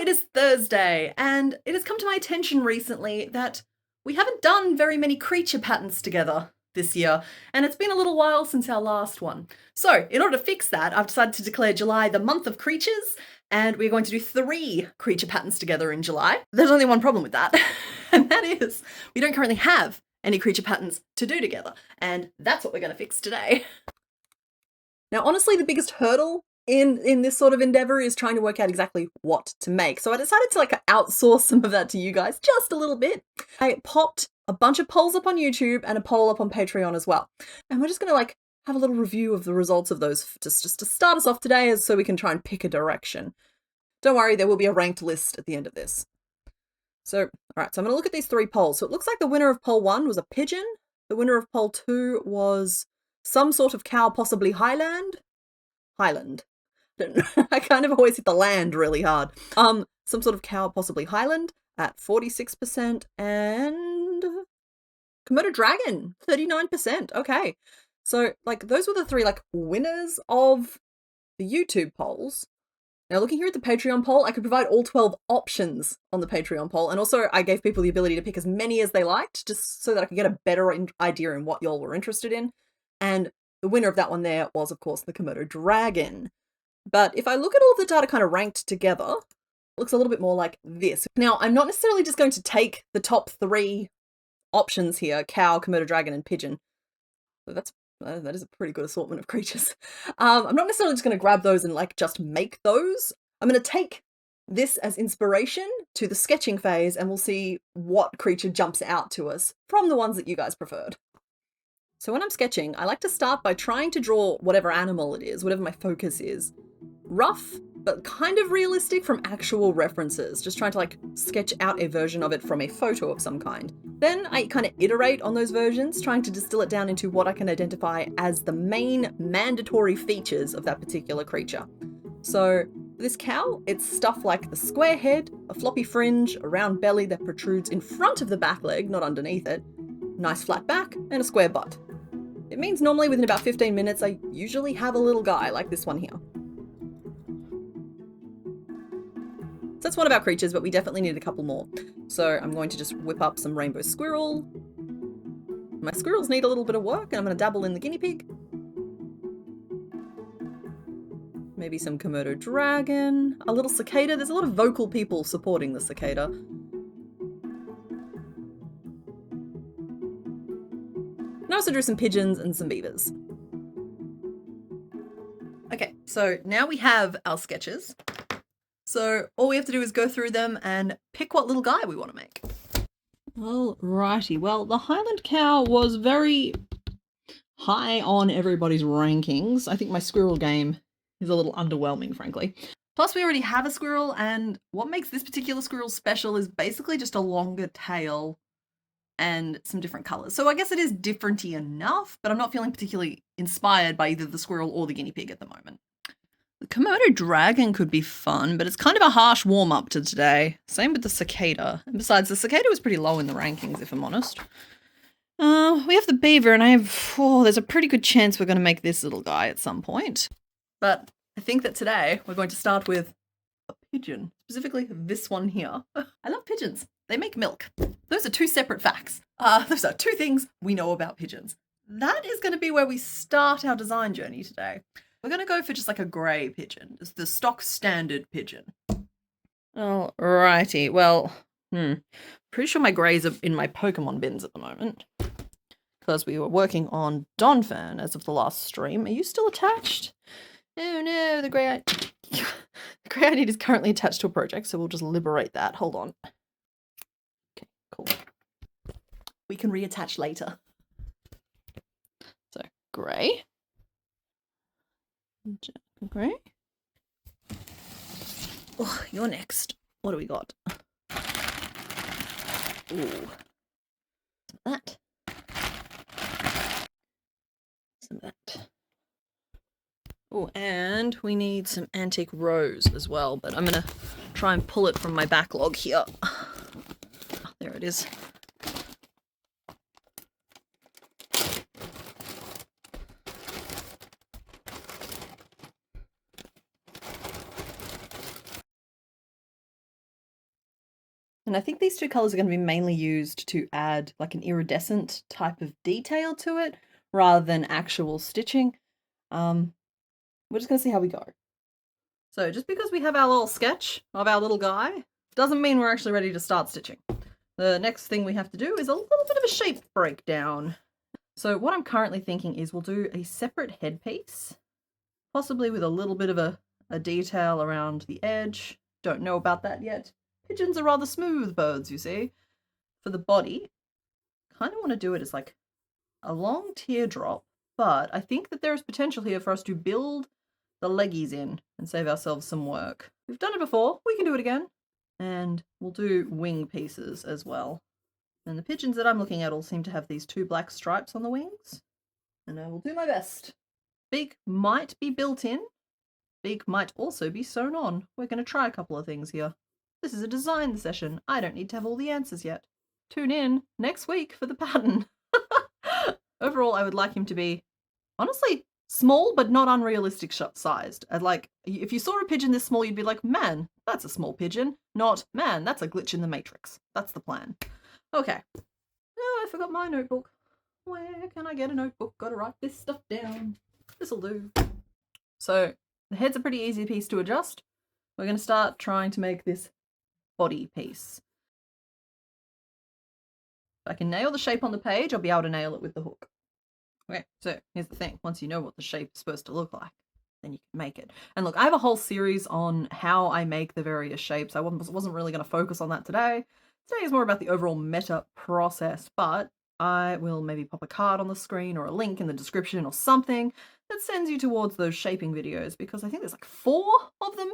it is Thursday, and it has come to my attention recently that we haven't done very many creature patterns together this year, and it's been a little while since our last one. So, in order to fix that, I've decided to declare July the month of creatures, and we're going to do 3 creature patterns together in July. There's only one problem with that, and that is we don't currently have any creature patterns to do together, and that's what we're going to fix today. Now, honestly, the biggest hurdle in this sort of endeavor is trying to work out exactly what to make. So I decided to outsource some of that to you guys just a little bit. I popped a bunch of polls up on YouTube and a poll up on Patreon as well. And we're just going to have a little review of the results of those just to start us off today, so we can try and pick a direction. Don't worry, there will be a ranked list at the end of this. So, all right, so I'm going to look at these 3 polls. So it looks like the winner of poll 1 was a pigeon. The winner of poll 2 was some sort of cow, possibly Highland. I kind of always hit the land really hard. Some sort of cow, possibly Highland, at 46%, and Komodo dragon, 39%. Okay. So, those were the 3, winners of the YouTube polls. Now, looking here at the Patreon poll, I could provide all 12 options on the Patreon poll, and also I gave people the ability to pick as many as they liked, just so that I could get a better idea in what y'all were interested in. And the winner of that one there was, of course, the Komodo dragon. But if I look at all of the data kind of ranked together, it looks a little bit more like this. Now, I'm not necessarily just going to take the top 3 options here, cow, Komodo dragon, and pigeon. So that is a pretty good assortment of creatures. I'm not necessarily just going to grab those and just make those. I'm going to take this as inspiration to the sketching phase, and we'll see what creature jumps out to us from the ones that you guys preferred. So when I'm sketching, I like to start by trying to draw whatever animal it is, whatever my focus is. Rough, but kind of realistic from actual references, just trying to sketch out a version of it from a photo of some kind. Then I kind of iterate on those versions, trying to distill it down into what I can identify as the main mandatory features of that particular creature. So this cow, it's stuff like the square head, a floppy fringe, a round belly that protrudes in front of the back leg, not underneath it, nice flat back, and a square butt. It means normally within about 15 minutes I usually have a little guy like this one here. So that's one of our creatures, but we definitely need a couple more. So I'm going to just whip up some rainbow squirrel. My squirrels need a little bit of work, and I'm going to dabble in the guinea pig. Maybe some Komodo dragon. A little cicada. There's a lot of vocal people supporting the cicada. And I also drew some pigeons and some beavers. Okay, so now we have our sketches. So all we have to do is go through them and pick what little guy we want to make. Alrighty, well, the Highland cow was very high on everybody's rankings. I think my squirrel game is a little underwhelming, frankly. Plus, we already have a squirrel, and what makes this particular squirrel special is basically just a longer tail and some different colours. So I guess it is different-y enough, but I'm not feeling particularly inspired by either the squirrel or the guinea pig at the moment. The Komodo dragon could be fun, but it's kind of a harsh warm-up to today. Same with the cicada. And besides, the cicada was pretty low in the rankings, if I'm honest. We have the beaver, and there's a pretty good chance we're going to make this little guy at some point. But I think that today we're going to start with a pigeon, specifically this one here. I love pigeons. They make milk. Those are 2 separate facts. Those are 2 things we know about pigeons. That is going to be where we start our design journey today. We're going to go for just a grey pigeon. It's the stock standard pigeon. Alrighty, well, pretty sure my greys are in my Pokemon bins at the moment. Because we were working on Donphan as of the last stream. Are you still attached? Oh no, the grey I need is currently attached to a project, so we'll just liberate that. Hold on. Okay, cool. We can reattach later. So, grey. Grey. Oh, you're next. What do we got? Ooh. Some of that. Some of that. Oh, and we need some antique rose as well, but I'm gonna try and pull it from my backlog here. There it is. And I think these two colors are going to be mainly used to add like an iridescent type of detail to it rather than actual stitching. We're just going to see how we go. So just because we have our little sketch of our little guy doesn't mean we're actually ready to start stitching. The next thing we have to do is a little bit of a shape breakdown. So what I'm currently thinking is we'll do a separate headpiece, possibly with a little bit of a detail around the edge. Don't know about that yet. Pigeons are rather smooth birds, you see. For the body, kind of want to do it as like a long teardrop, but I think that there is potential here for us to build the leggies in and save ourselves some work. We've done it before, we can do it again. And we'll do wing pieces as well. And the pigeons that I'm looking at all seem to have these two black stripes on the wings. And I will do my best. Beak might be built in. Beak might also be sewn on. We're going to try a couple of things here. This is a design session. I don't need to have all the answers yet. Tune in next week for the pattern. Overall, I would like him to be, honestly, small but not unrealistic sized. Like, if you saw a pigeon this small, you'd be like, man, that's a small pigeon. Not, man, that's a glitch in the matrix. That's the plan. Okay. Oh, I forgot my notebook. Where can I get a notebook? Gotta write this stuff down. This'll do. So, the head's a pretty easy piece to adjust. We're going to start trying to make this body piece. If I can nail the shape on the page, I'll be able to nail it with the hook. Okay, so here's the thing. Once you know what the shape is supposed to look like, then you can make it. And look, I have a whole series on how I make the various shapes. I wasn't really going to focus on that today. Today is more about the overall meta process, but I will maybe pop a card on the screen or a link in the description or something that sends you towards those shaping videos, because I think there's like 4 of them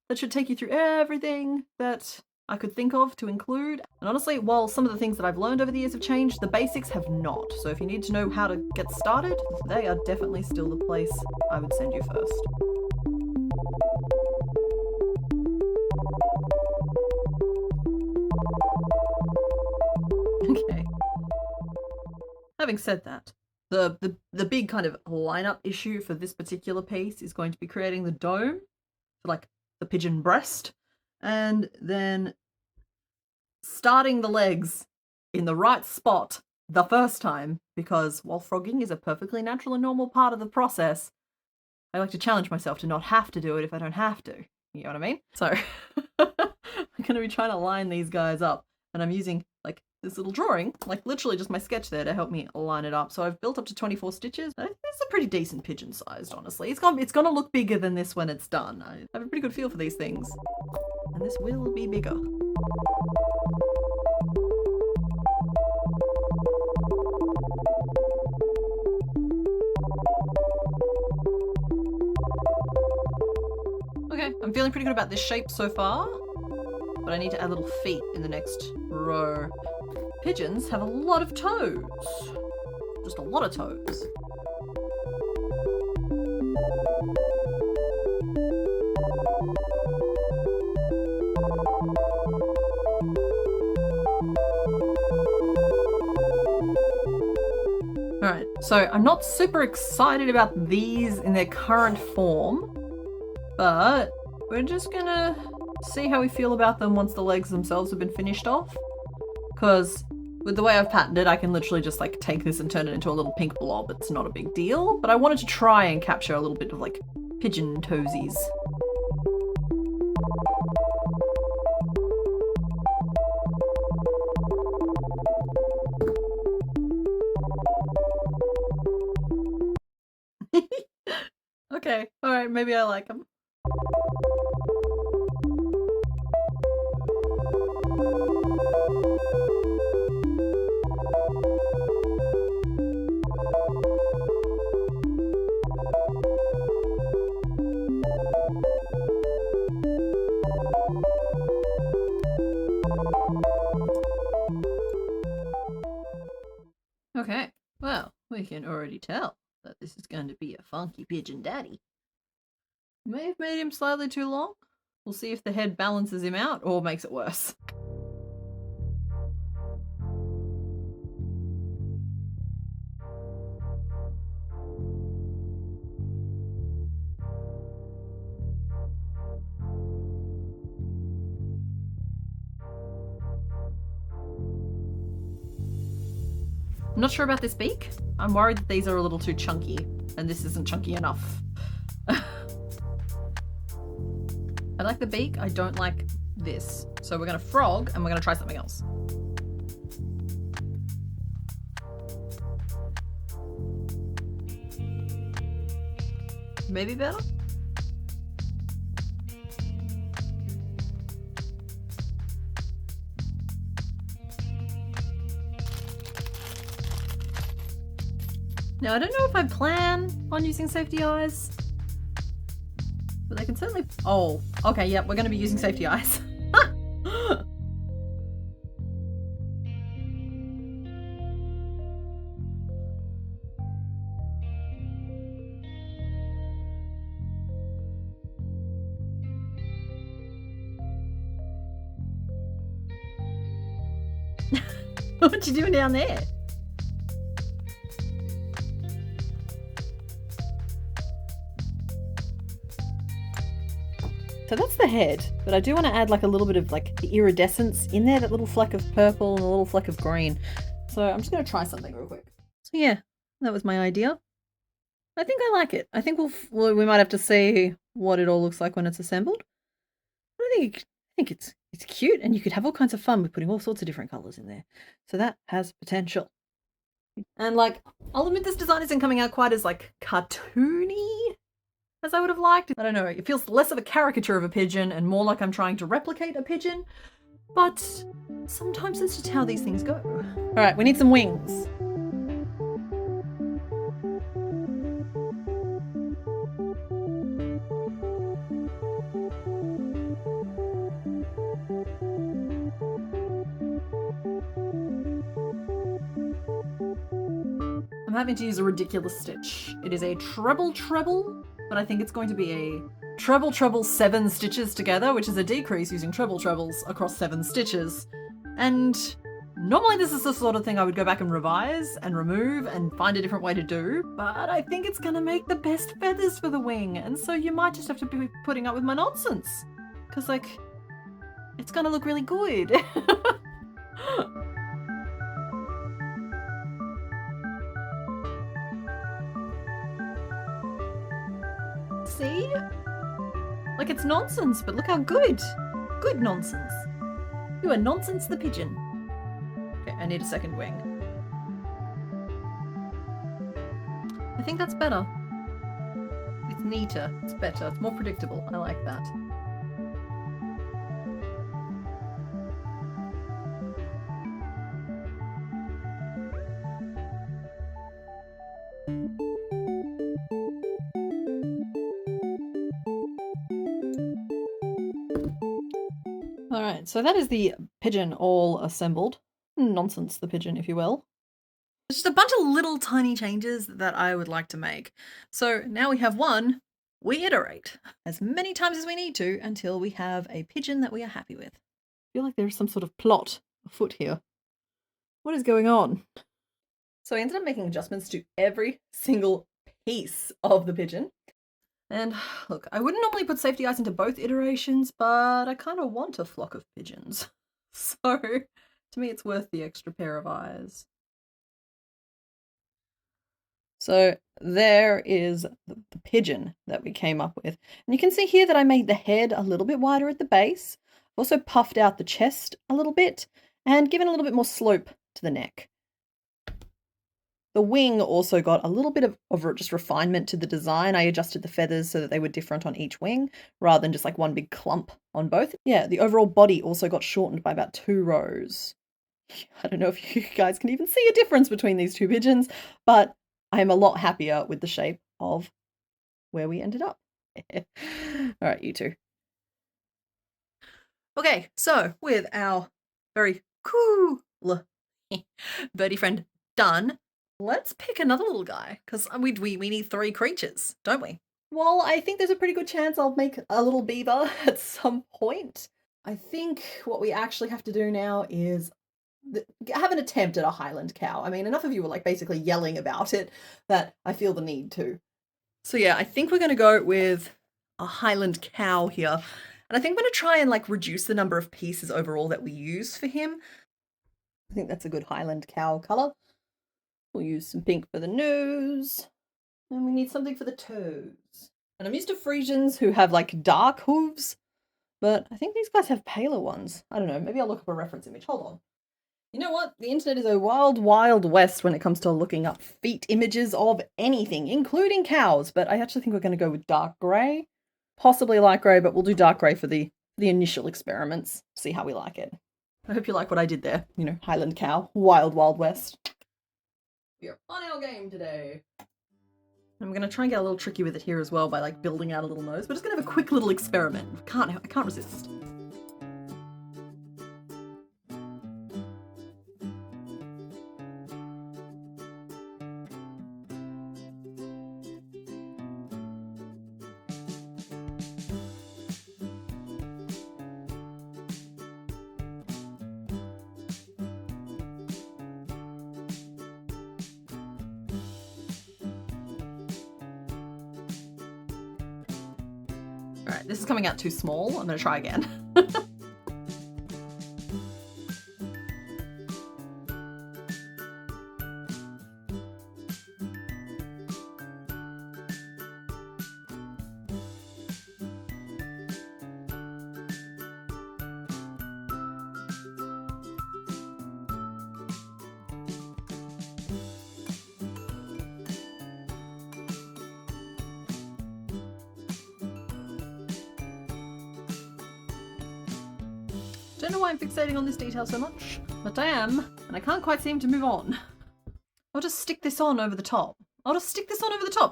that should take you through everything that I could think of to include. And honestly, while some of the things that I've learned over the years have changed, the basics have not. So if you need to know how to get started, they are definitely still the place I would send you first. Okay. Having said that, the big kind of lineup issue for this particular piece is going to be creating the dome for like the pigeon breast, and then starting the legs in the right spot the first time, because while frogging is a perfectly natural and normal part of the process, I like to challenge myself to not have to do it if I don't have to. You know what I mean? So I'm going to be trying to line these guys up, and I'm using like this little drawing, like literally just my sketch there, to help me line it up. So I've built up to 24 stitches. It's a pretty decent pigeon sized, honestly. It's going to look bigger than this when it's done. I have a pretty good feel for these things, and this will be bigger. Okay, I'm feeling pretty good about this shape so far, but I need to add little feet in the next row. Pigeons have a lot of toes. Just a lot of toes. Alright, so I'm not super excited about these in their current form, but we're just gonna see how we feel about them once the legs themselves have been finished off. Because with the way I've patterned it, I can literally just like take this and turn it into a little pink blob. It's not a big deal, but I wanted to try and capture a little bit of like pigeon toesies. Okay, alright, maybe I like them. Okay, well, we can already tell that this is going to be a funky pigeon daddy. May have made him slightly too long. We'll see if the head balances him out or makes it worse. I'm not sure about this beak. I'm worried that these are a little too chunky and this isn't chunky enough. I like the beak, I don't like this. So we're gonna frog and we're gonna try something else. Maybe better? Now, I don't know if I plan on using safety eyes, but they can certainly... Oh, okay, yep, we're going to be using safety eyes. What you doing down there? So that's the head, but I do want to add like a little bit of like the iridescence in there, that little fleck of purple and a little fleck of green. So I'm just going to try something real quick. So yeah, that was my idea. I think I like it. I think we might have to see what it all looks like when it's assembled. But I think it's cute, and you could have all kinds of fun with putting all sorts of different colors in there. So that has potential. And like, I'll admit this design isn't coming out quite as like cartoony as I would have liked. I don't know, it feels less of a caricature of a pigeon and more like I'm trying to replicate a pigeon, but sometimes that's just how these things go. All right, we need some wings. I'm having to use a ridiculous stitch. It is a treble, but I think it's going to be a treble 7 stitches together, which is a decrease using trebles across 7 stitches. And normally this is the sort of thing I would go back and revise and remove and find a different way to do, but I think it's gonna make the best feathers for the wing, and so you might just have to be putting up with my nonsense, because like, it's gonna look really good. See? Like, it's nonsense, but look how good. Good nonsense. You are Nonsense the pigeon. Okay, I need a second wing. I think that's better. It's neater, it's better, it's more predictable. I like that. Alright, so that is the pigeon all assembled. Nonsense the pigeon, if you will. Just a bunch of little tiny changes that I would like to make. So now we have one, we iterate as many times as we need to until we have a pigeon that we are happy with. I feel like there's some sort of plot afoot here. What is going on? So I ended up making adjustments to every single piece of the pigeon. And look, I wouldn't normally put safety eyes into both iterations, but I kind of want a flock of pigeons. So to me, it's worth the extra pair of eyes. So there is the pigeon that we came up with. And you can see here that I made the head a little bit wider at the base. Also puffed out the chest a little bit and given a little bit more slope to the neck. The wing also got a little bit of just refinement to the design. I adjusted the feathers so that they were different on each wing rather than just like one big clump on both. Yeah, the overall body also got shortened by about 2 rows. I don't know if you guys can even see a difference between these two pigeons, but I'm a lot happier with the shape of where we ended up. All right, you two. Okay, so with our very cool birdie friend done, let's pick another little guy, because we need 3 creatures, don't we? Well, I think there's a pretty good chance I'll make a little beaver at some point. I think what we actually have to do now is have an attempt at a Highland cow. I mean, enough of you were like basically yelling about it that I feel the need to. So yeah, I think we're going to go with a Highland cow here. And I think I'm going to try and like reduce the number of pieces overall that we use for him. I think that's a good Highland cow color. We'll use some pink for the nose. And we need something for the toes. And I'm used to Frisians who have like dark hooves, but I think these guys have paler ones. I don't know, maybe I'll look up a reference image. Hold on. You know what? The internet is a wild, wild west when it comes to looking up feet images of anything, including cows, but I actually think we're going to go with dark grey. Possibly light grey, but we'll do dark grey for the initial experiments. See how we like it. I hope you like what I did there. You know, Highland cow, wild, wild west. We are on our game today. I'm going to try and get a little tricky with it here as well by like building out a little nose. We're just going to have a quick little experiment. I can't resist. Alright, this is coming out too small. I'm going to try again. Don't know why I'm fixating on this detail so much, but I am, and I can't quite seem to move on. I'll just stick this on over the top.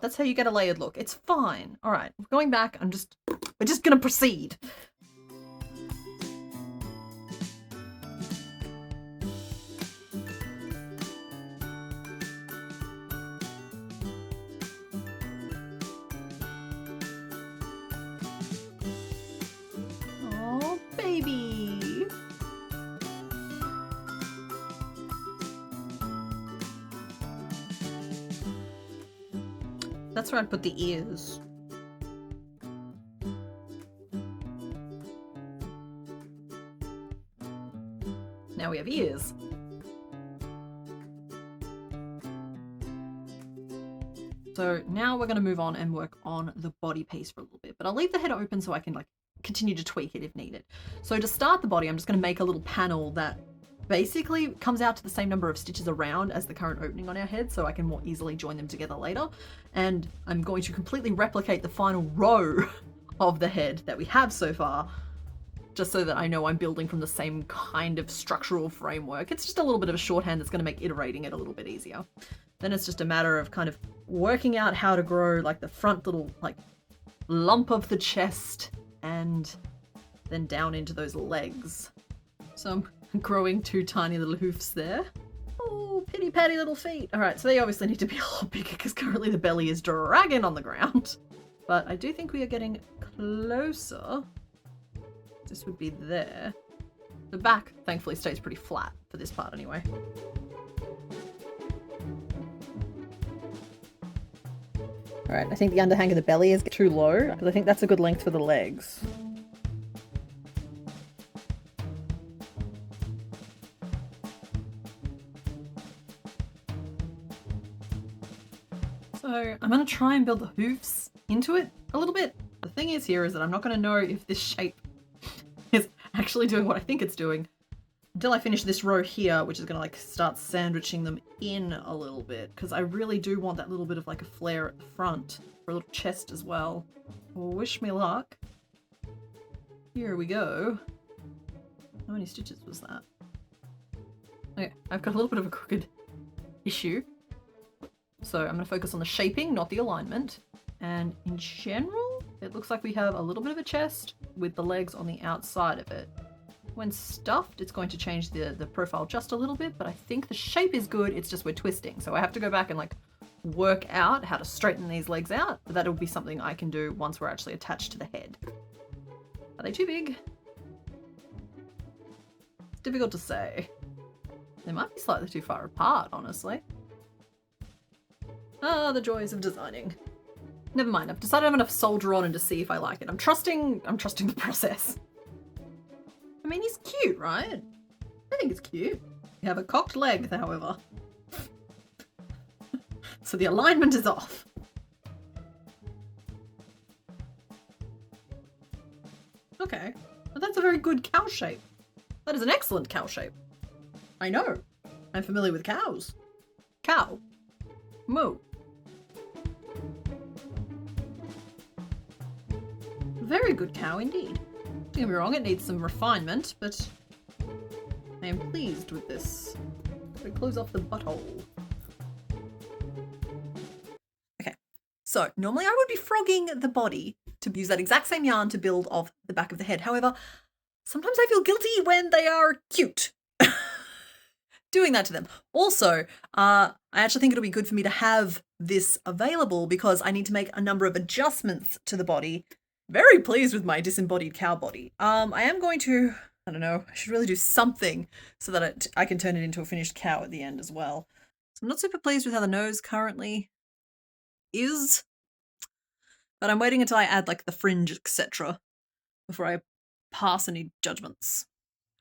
That's how you get a layered look. It's fine. All right, going back, we're just gonna proceed. Oh, baby. That's where I'd put the ears. Now we have ears. So now we're going to move on and work on the body piece for a little bit, but I'll leave the head open so I can like continue to tweak it if needed. So to start the body, I'm just going to make a little panel that basically comes out to the same number of stitches around as the current opening on our head, so I can more easily join them together later. And I'm going to completely replicate the final row of the head that we have so far, just so that I know I'm building from the same kind of structural framework. It's just a little bit of a shorthand that's going to make iterating it a little bit easier. Then it's just a matter of kind of working out how to grow like the front little like lump of the chest and then down into those legs. So I'm growing two tiny little hoofs there. Oh, pitty patty little feet. All right, so they obviously need to be a lot bigger because currently the belly is dragging on the ground. But I do think we are getting closer. This would be there. The back, thankfully, stays pretty flat for this part anyway. All right, I think the underhang of the belly is too low because I think that's a good length for the legs. So I'm going to try and build the hoofs into it a little bit. The thing is here is that I'm not going to know if this shape is actually doing what I think it's doing until I finish this row here, which is going to like start sandwiching them in a little bit, because I really do want that little bit of like a flare at the front for a little chest as well. Well, wish me luck. Here we go. How many stitches was that? Okay, I've got a little bit of a crooked issue. So I'm going to focus on the shaping, not the alignment. And in general, it looks like we have a little bit of a chest with the legs on the outside of it. When stuffed, it's going to change the profile just a little bit, but I think the shape is good, it's just we're twisting. So I have to go back and like work out how to straighten these legs out, but that'll be something I can do once we're actually attached to the head. Are they too big? It's difficult to say. They might be slightly too far apart, honestly. Ah, the joys of designing. Never mind, I've decided I'm gonna soldier on and to see if I like it. I'm trusting the process. I mean, he's cute, right? I think it's cute. We have a cocked leg, however. So the alignment is off. Okay, but that's a very good cow shape. That is an excellent cow shape. I know. I'm familiar with cows. Cow. Moo. Very good cow indeed. Don't get me wrong, it needs some refinement, but I am pleased with this. So close off the butthole. Okay, so normally I would be frogging the body to use that exact same yarn to build off the back of the head. However, sometimes I feel guilty when they are cute. Doing that to them. Also, I actually think it'll be good for me to have this available because I need to make a number of adjustments to the body. Very pleased with my disembodied cow body. I am going to, I don't know, I should really do something so that I can turn it into a finished cow at the end as well. So I'm not super pleased with how the nose currently is, but I'm waiting until I add like the fringe, etc. before I pass any judgments.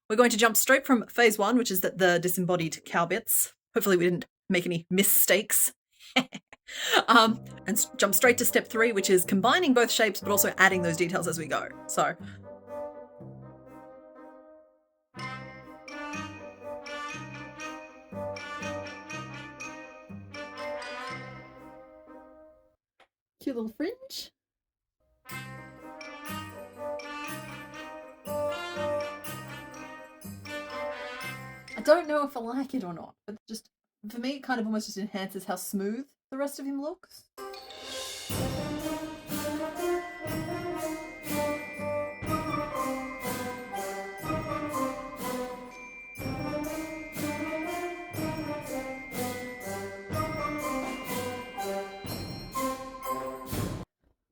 We're going to jump straight from phase 1, which is the disembodied cow bits. Hopefully we didn't make any mistakes. And jump straight to step 3, which is combining both shapes, but also adding those details as we go. So. Cute little fringe. I don't know if I like it or not, but just, for me, it kind of almost just enhances how smooth the rest of him looks.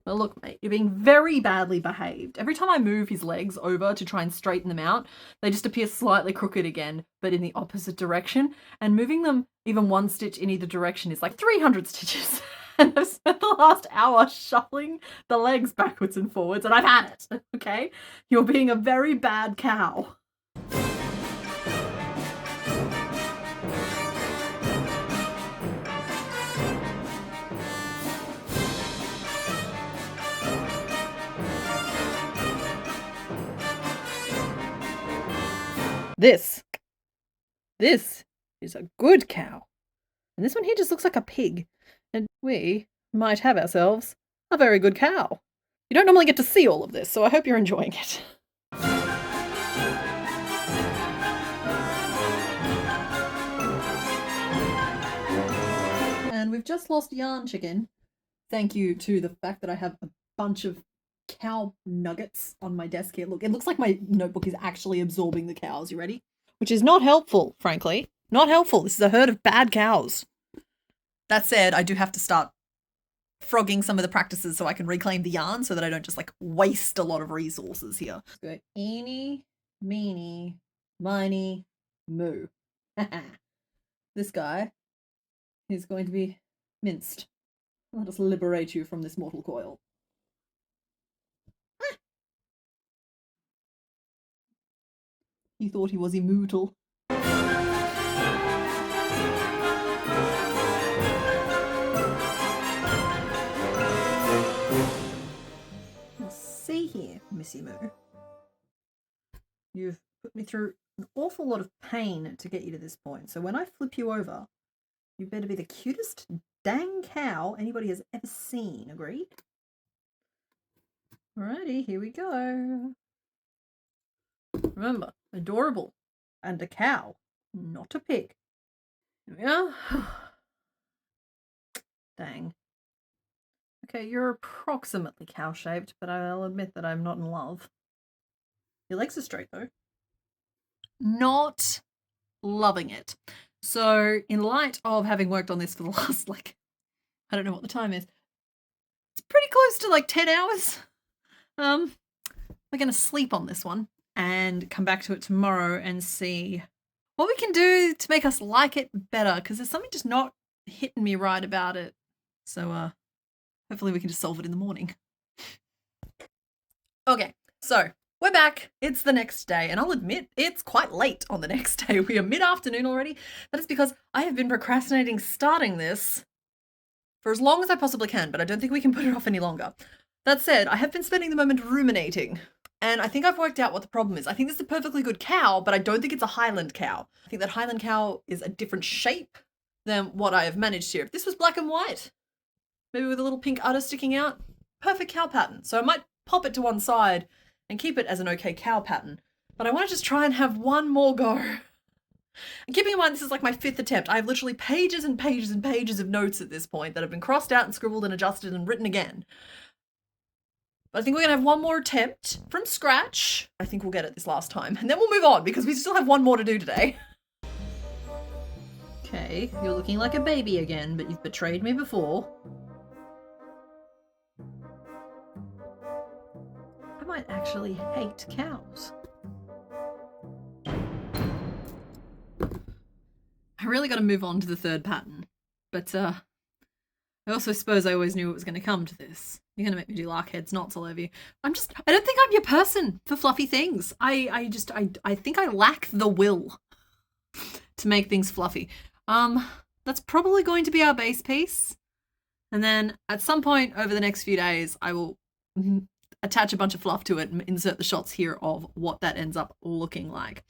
Well, look, mate, you're being very badly behaved. Every time I move his legs over to try and straighten them out, they just appear slightly crooked again, but in the opposite direction. And moving them even one stitch in either direction is like 300 stitches. And I've spent the last hour shuffling the legs backwards and forwards, and I've had it, okay? You're being a very bad cow. This is a good cow. And this one here just looks like a pig. And we might have ourselves a very good cow. You don't normally get to see all of this, so I hope you're enjoying it. And we've just lost Yarn Chicken. Thank you to the fact that I have a bunch of cow nuggets on my desk here. Look, it looks like my notebook is actually absorbing the cows. You ready? Which is not helpful, frankly. Not helpful. This is a herd of bad cows. That said, I do have to start frogging some of the practices so I can reclaim the yarn so that I don't just like waste a lot of resources here. Let's go eeny, meeny, miny, moo. This guy is going to be minced. Let us liberate you from this mortal coil. He thought he was immortal. See here, Missy Moo. You've put me through an awful lot of pain to get you to this point. So when I flip you over, you better be the cutest dang cow anybody has ever seen. Agreed? Alrighty, here we go. Remember, adorable and a cow, not a pig. Here we are. Dang. Okay, you're approximately cow-shaped, but I'll admit that I'm not in love. Your legs are straight, though. Not loving it. So, in light of having worked on this for the last, I don't know what the time is. It's pretty close to, 10 hours. We're going to sleep on this one and come back to it tomorrow and see what we can do to make us like it better, because there's something just not hitting me right about it. So, hopefully we can just solve it in the morning. Okay, so we're back. It's the next day, and I'll admit it's quite late on the next day. We are mid-afternoon already. That is because I have been procrastinating starting this for as long as I possibly can, but I don't think we can put it off any longer. That said, I have been spending the moment ruminating, and I think I've worked out what the problem is. I think this is a perfectly good cow, but I don't think it's a Highland cow. I think that Highland cow is a different shape than what I have managed here. If this was black and white, maybe with a little pink udder sticking out, perfect cow pattern. So I might pop it to one side and keep it as an okay cow pattern, but I want to just try and have one more go. And keeping in mind, this is like my 5th attempt. I have literally pages and pages and pages of notes at this point that have been crossed out and scribbled and adjusted and written again. But I think we're going to have one more attempt from scratch. I think we'll get it this last time. And then we'll move on because we still have one more to do today. Okay, you're looking like a baby again, but you've betrayed me before. I might actually hate cows. I really got to move on to the 3rd pattern, but I also suppose I always knew it was going to come to this. You're going to make me do lark heads, knots all over you. I don't think I'm your person for fluffy things. I think I lack the will to make things fluffy. That's probably going to be our base piece. And then at some point over the next few days, I will attach a bunch of fluff to it and insert the shots here of what that ends up looking like.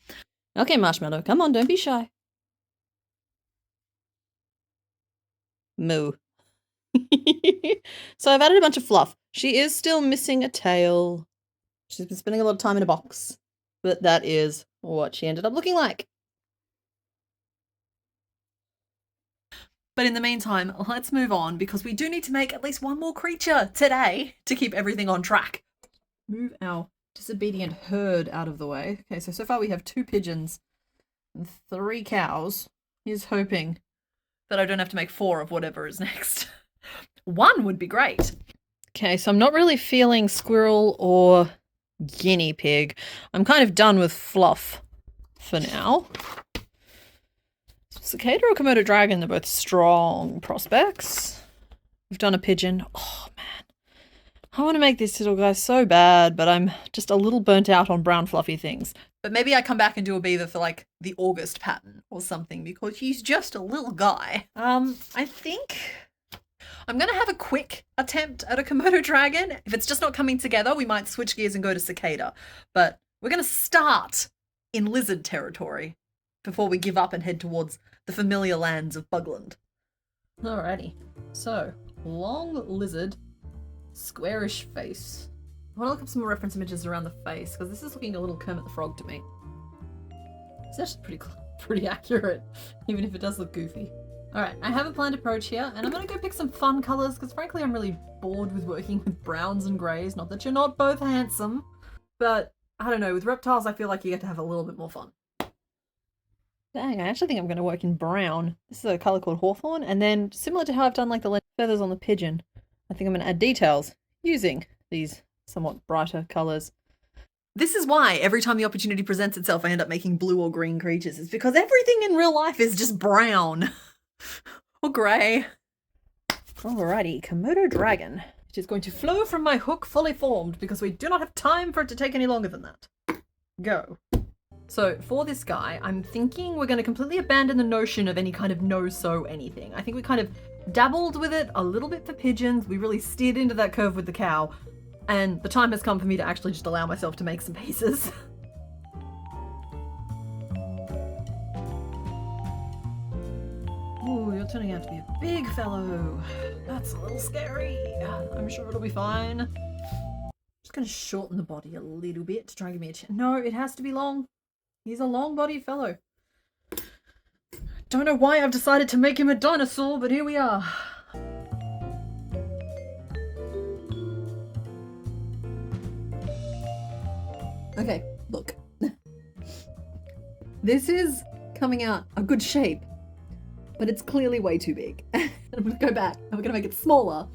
Okay, Marshmallow, come on, don't be shy. Moo. So I've added a bunch of fluff. She is still missing a tail. She's been spending a lot of time in a box, but that is what she ended up looking like. But in the meantime, let's move on because we do need to make at least one more creature today to keep everything on track. Move our disobedient herd out of the way. Okay, so far we have 2 pigeons and 3 cows. Here's hoping that I don't have to make 4 of whatever is next. 1 would be great. Okay, so I'm not really feeling squirrel or guinea pig. I'm kind of done with fluff for now. Cicada or Komodo dragon, they're both strong prospects. We've done a pigeon. Oh man, I want to make this little guy so bad, but I'm just a little burnt out on brown fluffy things. But maybe I come back and do a beaver for like the August pattern or something because he's just a little guy. I think I'm going to have a quick attempt at a Komodo dragon. If it's just not coming together, we might switch gears and go to cicada. But we're going to start in lizard territory before we give up and head towards the familiar lands of Bugland. Alrighty, so long lizard, squarish face. I want to look up some more reference images around the face because this is looking a little Kermit the Frog to me. It's actually pretty accurate, even if it does look goofy. Alright, I have a planned approach here, and I'm going to go pick some fun colours because frankly I'm really bored with working with browns and greys. Not that you're not both handsome, but I don't know, with reptiles I feel like you get to have a little bit more fun. Dang, I actually think I'm going to work in brown. This is a colour called Hawthorn, and then similar to how I've done like the feathers on the pigeon, I think I'm going to add details using these somewhat brighter colours. This is why every time the opportunity presents itself I end up making blue or green creatures. It's because everything in real life is just brown. Or grey. Alrighty, Komodo dragon. It is going to flow from my hook fully formed because we do not have time for it to take any longer than that. Go. So for this guy, I'm thinking we're going to completely abandon the notion of any kind of no-sew anything. I think we kind of dabbled with it a little bit for pigeons. We really steered into that curve with the cow. And the time has come for me to actually just allow myself to make some pieces. Ooh, you're turning out to be a big fellow. That's a little scary. I'm sure it'll be fine. Just going to shorten the body a little bit to try and give me a chance. No, it has to be long. He's a long-bodied fellow. Don't know why I've decided to make him a dinosaur, but here we are. Okay, look. This is coming out a good shape, but it's clearly way too big. I'm going to go back and we're going to make it smaller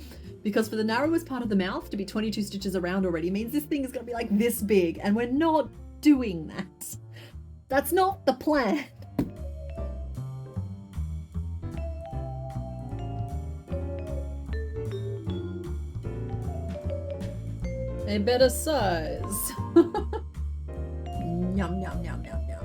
because for the narrowest part of the mouth to be 22 stitches around already means this thing is going to be like this big, and we're not doing that. That's not the plan. A better size. Yum, yum, yum, yum, yum.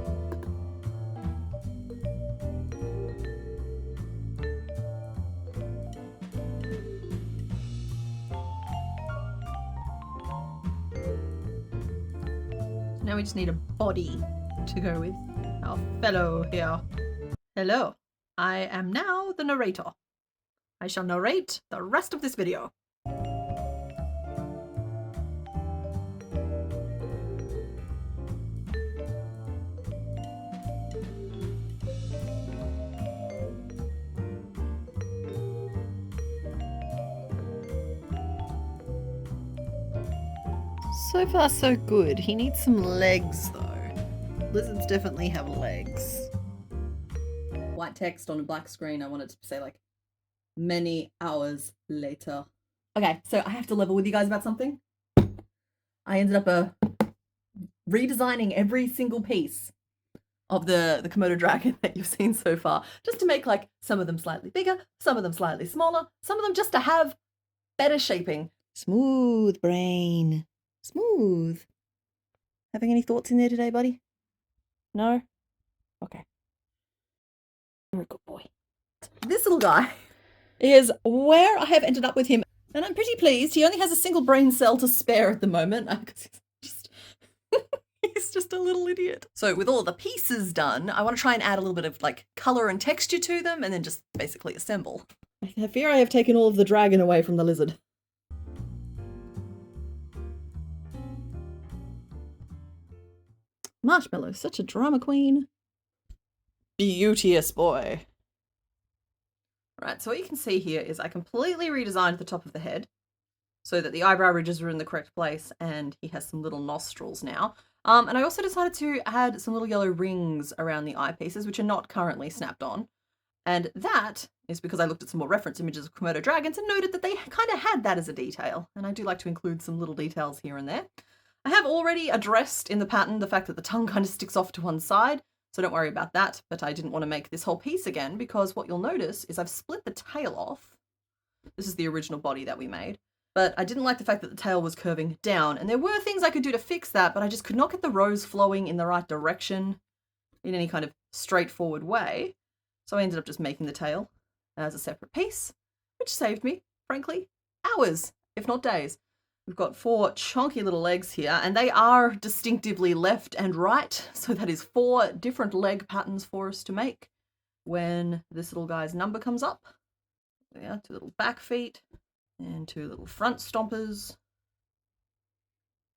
Now we just need a body to go with our fellow here. Hello, I am now the narrator. I shall narrate the rest of this video. So far so good. He needs some legs though. Lizards definitely have legs. White text on a black screen. I wanted to say like many hours later. Okay, so I have to level with you guys about something. I ended up redesigning every single piece of the Komodo dragon that you've seen so far, just to make like some of them slightly bigger, some of them slightly smaller, some of them just to have better shaping. Smooth brain. Smooth. Having any thoughts in there today, buddy? No? Okay. You're a good boy. This little guy is where I have ended up with him, and I'm pretty pleased. He only has a single brain cell to spare at the moment. He's just a little idiot. So with all the pieces done, I want to try and add a little bit of like color and texture to them and then just basically assemble. I fear I have taken all of the dragon away from the lizard. Marshmallow, such a drama queen. Beauteous boy. Right, so what you can see here is I completely redesigned the top of the head so that the eyebrow ridges are in the correct place and he has some little nostrils now. And I also decided to add some little yellow rings around the eyepieces, which are not currently snapped on. And that is because I looked at some more reference images of Komodo dragons and noted that they kind of had that as a detail. And I do like to include some little details here and there. I have already addressed in the pattern the fact that the tongue kind of sticks off to one side, so don't worry about that, but I didn't want to make this whole piece again because what you'll notice is I've split the tail off. This is the original body that we made, but I didn't like the fact that the tail was curving down, and there were things I could do to fix that, but I just could not get the rows flowing in the right direction in any kind of straightforward way, so I ended up just making the tail as a separate piece, which saved me, frankly, hours, if not days. We've got 4 chunky little legs here, and they are distinctively left and right. So that is 4 different leg patterns for us to make when this little guy's number comes up. Yeah, 2 little back feet and 2 little front stompers.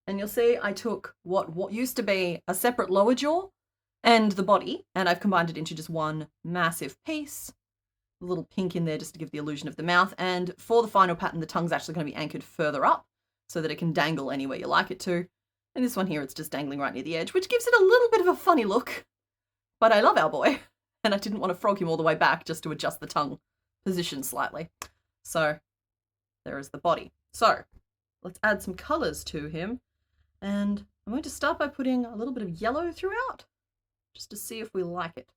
And you'll see I took what used to be a separate lower jaw and the body, and I've combined it into just one massive piece. A little pink in there just to give the illusion of the mouth. And for the final pattern, the tongue's actually going to be anchored further up, so that it can dangle anywhere you like it to. And this one here, it's just dangling right near the edge, which gives it a little bit of a funny look. But I love our boy, and I didn't want to frog him all the way back just to adjust the tongue position slightly. So there is the body. So let's add some colors to him. And I'm going to start by putting a little bit of yellow throughout, just to see if we like it.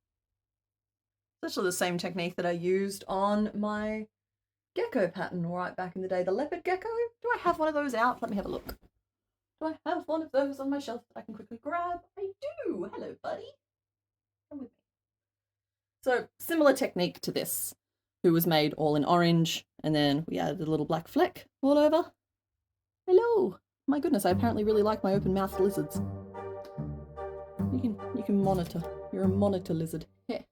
It's actually the same technique that I used on my gecko pattern right back in the day, the leopard gecko. Do I have one of those out? Let me have a look. Do I have one of those on my shelf that I can quickly grab? I do. Hello, buddy. Come with me. So similar technique to this, who was made all in orange, and then we added a little black fleck all over. Hello. My goodness, I apparently really like my open-mouthed lizards. You can monitor. You're a monitor lizard. Yeah.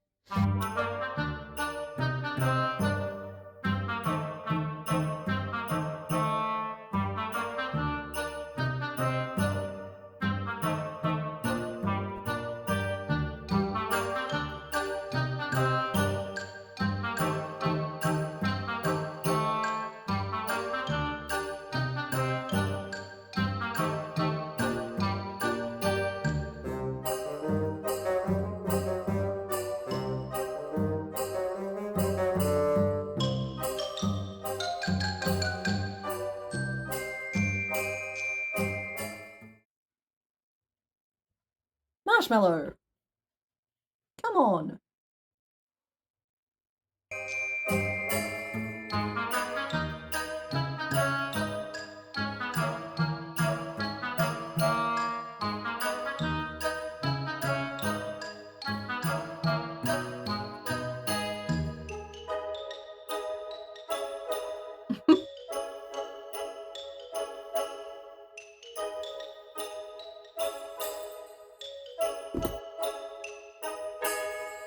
Marshmallow. Come on.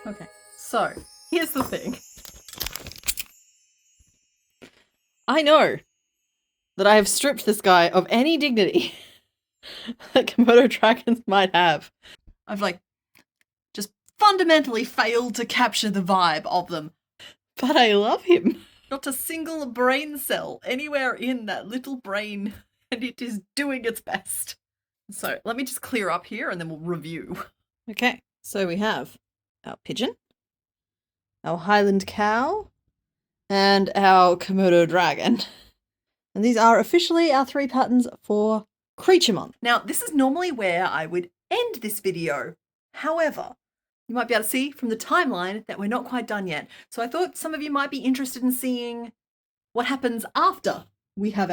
Okay, so here's the thing. I know that I have stripped this guy of any dignity that Komodo dragons might have. I've like just fundamentally failed to capture the vibe of them. But I love him. Not a single brain cell anywhere in that little brain, and it is doing its best. So let me just clear up here and then we'll review. Okay, so we have our pigeon, our Highland cow, and our Komodo dragon. And these are officially our 3 patterns for Creature Month. Now, this is normally where I would end this video. However, you might be able to see from the timeline that we're not quite done yet. So I thought some of you might be interested in seeing what happens after we have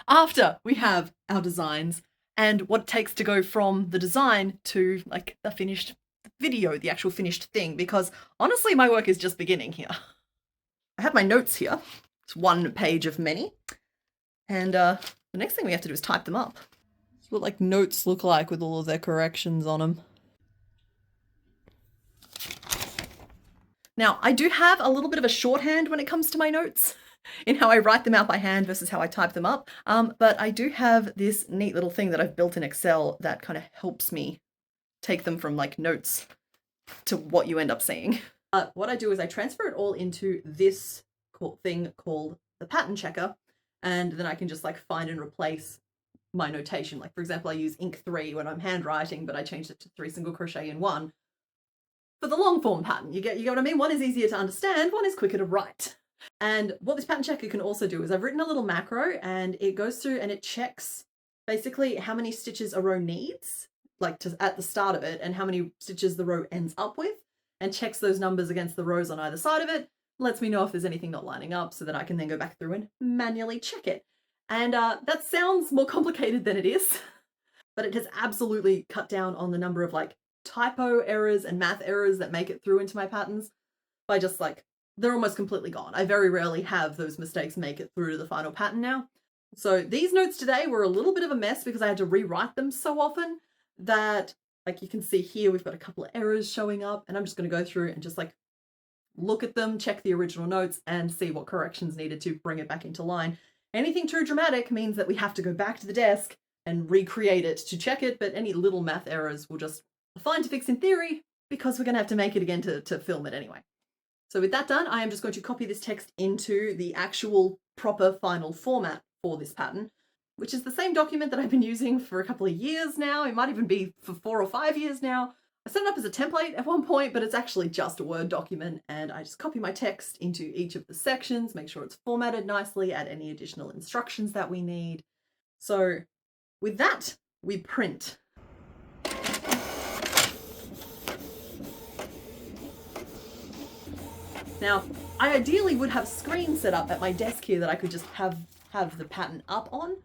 our designs and what it takes to go from the design to like the finished video, the actual finished thing, because honestly my work is just beginning here. I have my notes here. It's 1 page of many. And the next thing we have to do is type them up. It's what like notes look like with all of their corrections on them. Now, I do have a little bit of a shorthand when it comes to my notes in how I write them out by hand versus how I type them up. But I do have this neat little thing that I've built in Excel that kind of helps me take them from like notes to what you end up seeing. What I do is I transfer it all into this thing called the pattern checker, and then I can just like find and replace my notation. Like for example, I use ink 3 when I'm handwriting, but I changed it to 3 single crochet in 1 for the long form pattern. You get what I mean? One is easier to understand, one is quicker to write. And what this pattern checker can also do is I've written a little macro and it goes through and it checks basically how many stitches a row needs, like at the start of it, and how many stitches the row ends up with, and checks those numbers against the rows on either side of it, lets me know if there's anything not lining up so that I can then go back through and manually check it. And that sounds more complicated than it is, but it has absolutely cut down on the number of like typo errors and math errors that make it through into my patterns by just like, they're almost completely gone. I very rarely have those mistakes make it through to the final pattern now. So these notes today were a little bit of a mess because I had to rewrite them so often that, like you can see here, we've got a couple of errors showing up, and I'm just going to go through and just like look at them, check the original notes, and see what corrections needed to bring it back into line. Anything too dramatic means that we have to go back to the desk and recreate it to check it, but any little math errors will just fine to fix in theory because we're going to have to make it again to film it anyway. So with that done, I am just going to copy this text into the actual proper final format for this pattern, which is the same document that I've been using for a couple of years now. It might even be for 4 or 5 years now. I set it up as a template at one point, but it's actually just a Word document, and I just copy my text into each of the sections, make sure it's formatted nicely, add any additional instructions that we need. So with that, we print. Now, I ideally would have screens set up at my desk here that I could just have the pattern up on,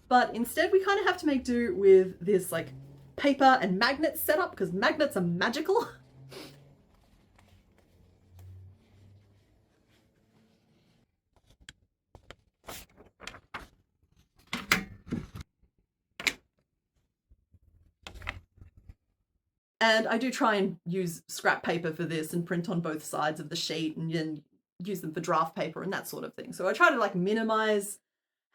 but instead we kind of have to make do with this like paper and magnet setup because magnets are magical. And I do try and use scrap paper for this and print on both sides of the sheet and then use them for draft paper and that sort of thing. So I try to like minimize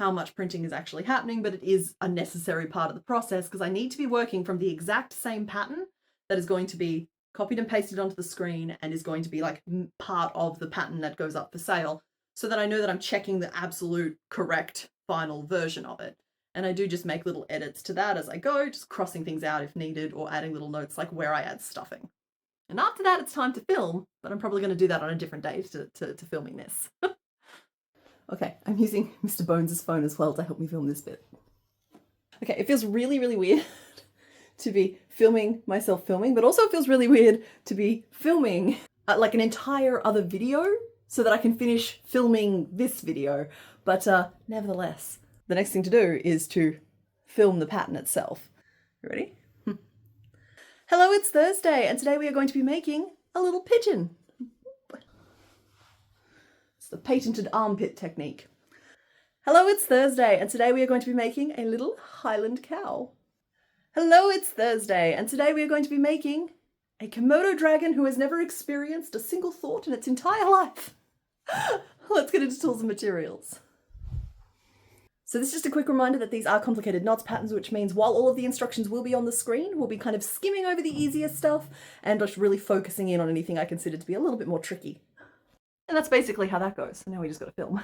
how much printing is actually happening, but it is a necessary part of the process because I need to be working from the exact same pattern that is going to be copied and pasted onto the screen and is going to be like part of the pattern that goes up for sale, so that I know that I'm checking the absolute correct final version of it. And I do just make little edits to that as I go, just crossing things out if needed or adding little notes like where I add stuffing. And after that, it's time to film, but I'm probably going to do that on a different day to filming this. Okay, I'm using Mr. Bones' phone as well to help me film this bit. Okay, it feels really, really weird to be filming myself filming, but also it feels really weird to be filming like an entire other video so that I can finish filming this video. But nevertheless, the next thing to do is to film the pattern itself. You ready? Hello, it's Thursday, and today we are going to be making a little pigeon. It's the patented armpit technique. Hello, it's Thursday, and today we are going to be making a little Highland cow. Hello, it's Thursday, and today we are going to be making a Komodo dragon who has never experienced a single thought in its entire life. Let's get into tools and materials. So this is just a quick reminder that these are complicated knots patterns, which means while all of the instructions will be on the screen, we'll be kind of skimming over the easier stuff and just really focusing in on anything I consider to be a little bit more tricky. And that's basically how that goes. So now we just got to film.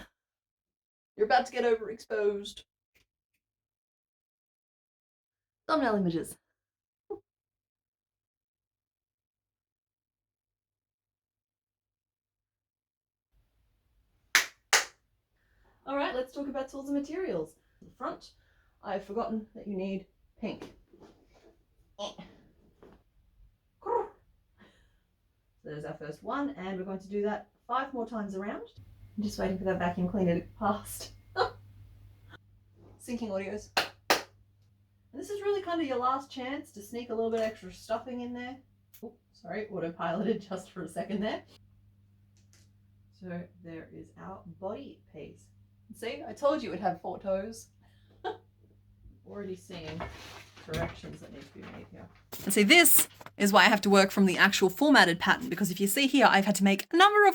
You're about to get overexposed. Thumbnail images. All right, let's talk about tools and materials. In front, I've forgotten that you need pink. So there's our first one, and we're going to do that 5 more times around. I'm just waiting for that vacuum cleaner to pass. Syncing audios. And this is really kind of your last chance to sneak a little bit extra stuffing in there. Oh, sorry, autopiloted just for a second there. So there is our body piece. See, I told you it would have 4 toes. Already seeing corrections that need to be made here. And see, this is why I have to work from the actual formatted pattern, because if you see here, I've had to make a number of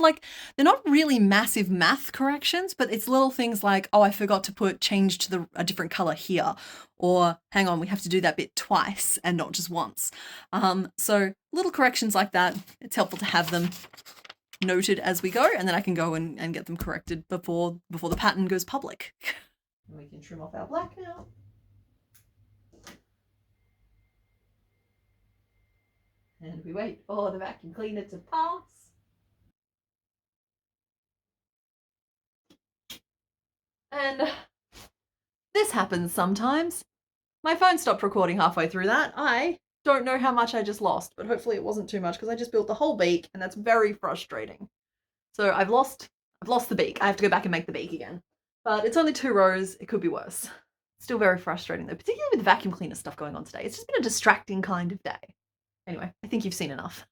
they're not really massive math corrections, but it's little things like, oh, I forgot to change to a different color here, or hang on, we have to do that bit twice and not just once. So little corrections like that, it's helpful to have them noted as we go, and then I can go and get them corrected before the pattern goes public. And we can trim off our black now. And we wait for the vacuum cleaner to pass. And this happens sometimes. My phone stopped recording halfway through that. I don't know how much I just lost, but hopefully it wasn't too much because I just built the whole beak, and that's very frustrating. So I've lost the beak. I have to go back and make the beak again. But it's only 2 rows. It could be worse. Still very frustrating though, particularly with the vacuum cleaner stuff going on today. It's just been a distracting kind of day. Anyway, I think you've seen enough.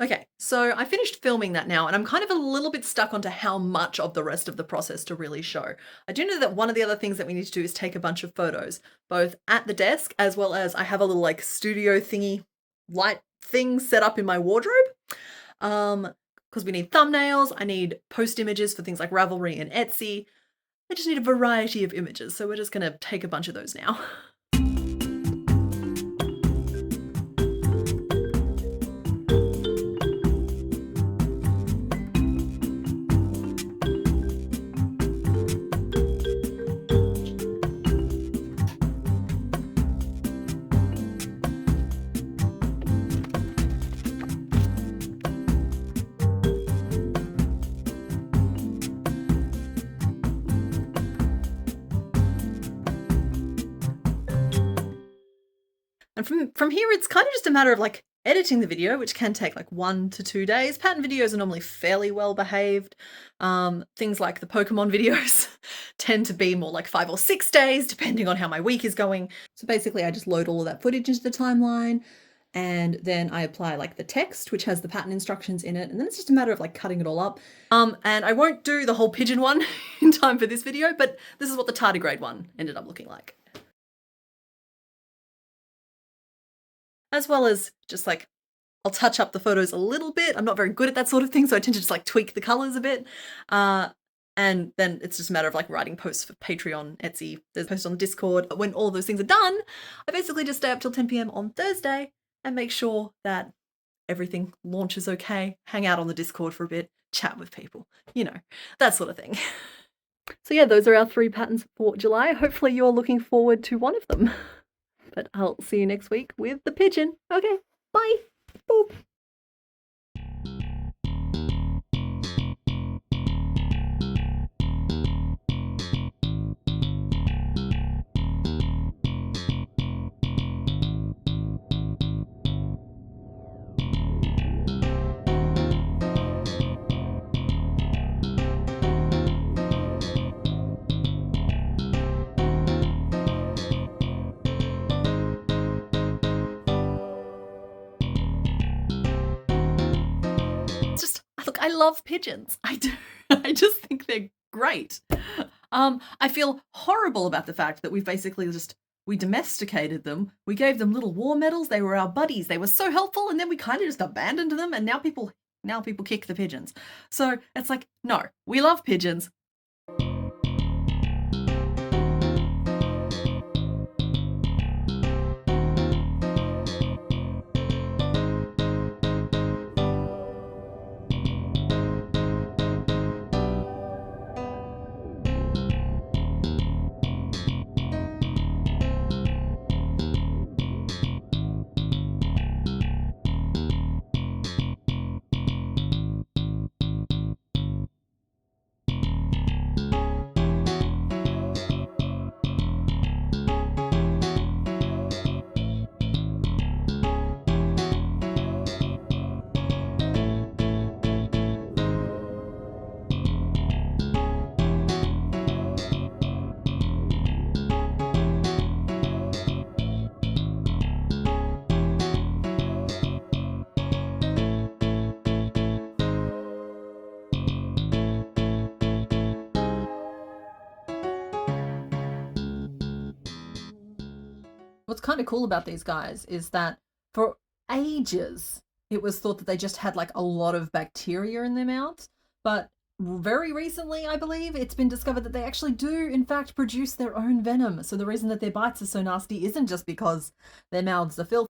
Okay, so I finished filming that now, and I'm kind of a little bit stuck onto how much of the rest of the process to really show. I do know that one of the other things that we need to do is take a bunch of photos, both at the desk as well as I have a little studio thingy light thing set up in my wardrobe. Because we need thumbnails, I need post images for things like Ravelry and Etsy. I just need a variety of images, so we're just gonna take a bunch of those now. And from here, it's kind of just a matter of editing the video, which can take 1 to 2 days. Pattern videos are normally fairly well behaved. Things like the Pokemon videos tend to be more 5 or 6 days, depending on how my week is going. So basically I just load all of that footage into the timeline, and then I apply the text, which has the pattern instructions in it. And then it's just a matter of cutting it all up. And I won't do the whole pigeon one in time for this video, but this is what the tardigrade one ended up looking like. As well as just I'll touch up the photos a little bit. I'm not very good at that sort of thing, so I tend to just tweak the colors a bit. And then it's just a matter of writing posts for Patreon, Etsy, there's posts on the Discord. When all of those things are done, I basically just stay up till 10 PM on Thursday and make sure that everything launches okay, hang out on the Discord for a bit, chat with people, that sort of thing. So yeah, those are our 3 patterns for July. Hopefully you're looking forward to one of them. But I'll see you next week with the pigeon. Okay, bye. Boop. I love pigeons. I do. I just think they're great. I feel horrible about the fact that we've basically just we domesticated them, we gave them little war medals, they were our buddies, they were so helpful, and then we kind of just abandoned them, and now people kick the pigeons. So it's like, no, we love pigeons. What's kind of cool about these guys is that for ages it was thought that they just had like a lot of bacteria in their mouths, but very recently, I believe, it's been discovered that they actually do in fact produce their own venom. So the reason that their bites are so nasty isn't just because their mouths are filthy,